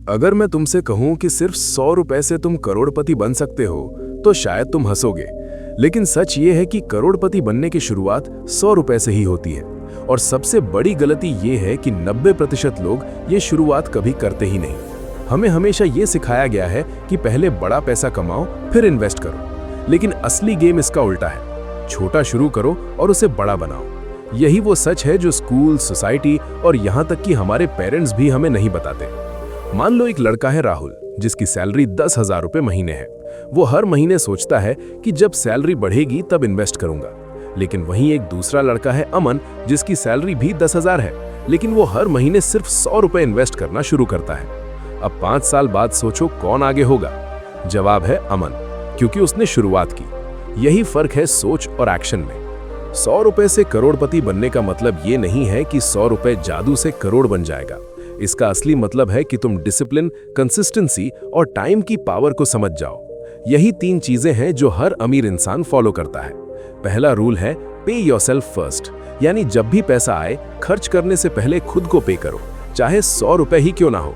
अगर मैं तुमसे कहूं कि सिर्फ 100 रुपए से तुम करोड़पति बन सकते हो तो शायद तुम हंसोगे, लेकिन सच ये है कि करोड़पति बनने की शुरुआत 100 रुपए से ही होती है। और सबसे बड़ी गलती ये है कि 90% लोग ये शुरुआत कभी करते ही नहीं। हमें हमेशा ये सिखाया गया है कि पहले बड़ा पैसा कमाओ फिर इन्वेस्ट करो, लेकिन असली गेम इसका उल्टा है। छोटा शुरू करो और उसे बड़ा बनाओ। यही वो सच है जो स्कूल, सोसाइटी और यहाँ तक कि हमारे पेरेंट्स भी हमें नहीं बताते। मान लो एक लड़का है राहुल, जिसकी सैलरी 10,000 रुपये महीने है। वो हर महीने सोचता है कि जब सैलरी बढ़ेगी तब इन्वेस्ट करूंगा। लेकिन वहीं एक दूसरा लड़का है अमन, जिसकी सैलरी भी 10,000 है, लेकिन वो हर महीने सिर्फ 100 रुपये इन्वेस्ट करना शुरू करता है। अब 5 साल बाद सोचो कौन आगे होगा? जवाब है अमन, क्योंकि उसने शुरुआत की। यही फर्क है सोच और एक्शन में। 100 रुपये से करोड़पति बनने का मतलब ये नहीं है कि 100 रुपये जादू से करोड़ बन जाएगा। इसका असली मतलब है कि तुम डिसिप्लिन, कंसिस्टेंसी और टाइम की पावर को समझ जाओ। यही 3 चीजें हैं जो हर अमीर इंसान फॉलो करता है। पहला रूल है पे योरसेल्फ फर्स्ट, यानी जब भी पैसा आए खर्च करने से पहले खुद को पे करो, चाहे 100 रुपए ही क्यों ना हो।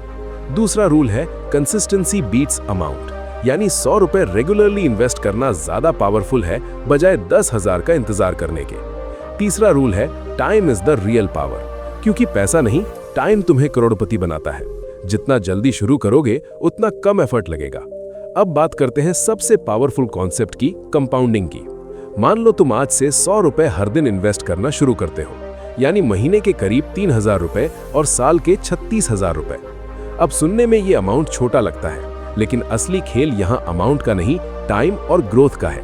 दूसरा रूल है कंसिस्टेंसी बीट्स अमाउंट, यानी 100 रुपए रेगुलरली इन्वेस्ट करना ज्यादा पावरफुल है बजाय 10,000 का इंतजार करने के। तीसरा रूल है time is the real power, क्योंकि पैसा नहीं, टाइम तुम्हें करोड़पति बनाता है। जितना जल्दी शुरू करोगे उतना कम एफर्ट लगेगा। अब बात करते हैं सबसे पावरफुल कॉन्सेप्ट की, कंपाउंडिंग की। मान लो तुम आज से 100 रुपए हर दिन इन्वेस्ट करना शुरू करते हो, यानी महीने के करीब 3,000 रुपए और साल के 36,000 रुपए। अब सुनने में ये अमाउंट छोटा लगता है, लेकिन असली खेल यहाँ अमाउंट का नहीं, टाइम और ग्रोथ का है।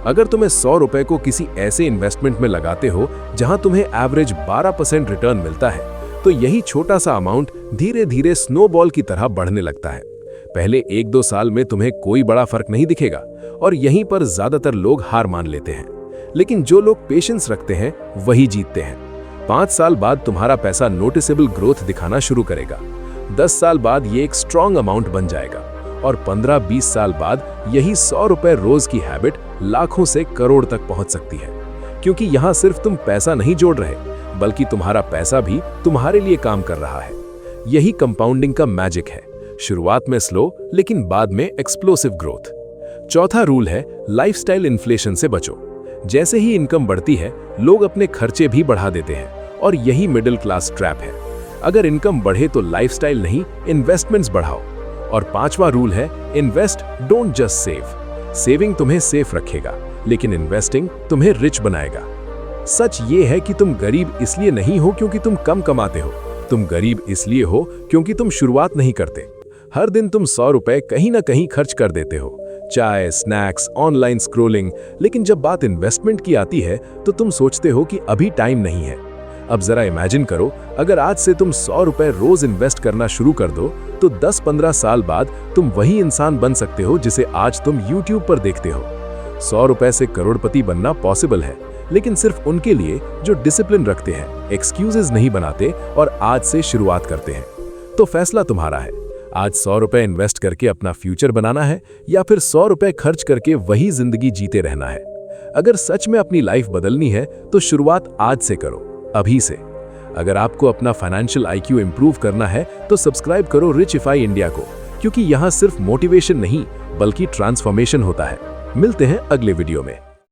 अगर तुम्हें 100 रुपए को किसी ऐसे इन्वेस्टमेंट में लगाते हो जहां तुम्हें एवरेज 12% रिटर्न मिलता है, तो यही छोटा सा अमाउंट धीरे धीरे स्नोबॉल की तरह बढ़ने लगता है। पहले 1-2 साल में तुम्हें कोई बड़ा फर्क नहीं दिखेगा और यहीं पर ज्यादातर लोग हार मान लेते हैं। लेकिन जो लोग पेशेंस रखते हैं वही जीतते हैं। 5 साल बाद तुम्हारा पैसा नोटिसेबल ग्रोथ दिखाना शुरू करेगा। 10 साल बाद ये एक स्ट्रॉन्ग अमाउंट बन जाएगा और 15-20 साल बाद यही 100 रुपए रोज की हैबिट लाखों से करोड़ तक पहुंच सकती है। क्योंकि यहाँ सिर्फ तुम पैसा नहीं जोड़ रहे, बल्कि तुम्हारा पैसा भी तुम्हारे लिए काम कर रहा है। यही कंपाउंडिंग का मैजिक है। शुरुआत में स्लो, लेकिन बाद में एक्सप्लोसिव ग्रोथ। चौथा रूल है लाइफस्टाइल इन्फ्लेशन से बचो। जैसे ही इनकम बढ़ती है, लोग अपने खर्चे भी बढ़ा देते हैं और यही मिडिल क्लास ट्रैप है। अगर इनकम बढ़े तो लाइफस्टाइल नहीं, इन्वेस्टमेंट्स बढ़ाओ। और 5वां रूल है invest, don't just save. Saving तुम्हें सेफ रखेगा, लेकिन इन्वेस्टिंग तुम्हें रिच बनाएगा। सच ये है कि तुम गरीब इसलिए नहीं हो क्योंकि तुम कम कमाते हो, तुम गरीब इसलिए हो क्योंकि तुम शुरुआत नहीं करते। हर दिन तुम 100 रुपए कहीं ना कहीं खर्च कर देते हो, चाय, स्नैक्स, ऑनलाइन स्क्रोलिंग, लेकिन जब बात इन्वेस्टमेंट की आती है तो तुम सोचते हो कि अभी टाइम नहीं है। अब जरा इमेजिन करो, अगर आज से तुम 100 रुपए रोज इन्वेस्ट करना शुरू कर दो तो 10-15 साल बाद तुम वही इंसान बन सकते हो जिसे आज तुम YouTube पर देखते हो। 100 रुपए से करोड़पति बनना पॉसिबल है, लेकिन सिर्फ उनके लिए जो डिसिप्लिन रखते हैं, एक्सक्यूजेज नहीं बनाते और आज से शुरुआत करते हैं। तो फैसला तुम्हारा है, आज 100 रुपए इन्वेस्ट करके अपना फ्यूचर बनाना है या फिर 100 रुपए खर्च करके वही जिंदगी जीते रहना है। अगर सच में अपनी लाइफ बदलनी है तो शुरुआत आज से करो, अभी से। अगर आपको अपना फाइनेंशियल IQ इंप्रूव करना है तो सब्सक्राइब करो रिचिफाई इंडिया को, क्योंकि यहाँ सिर्फ मोटिवेशन नहीं बल्कि ट्रांसफॉर्मेशन होता है। मिलते हैं अगले वीडियो में।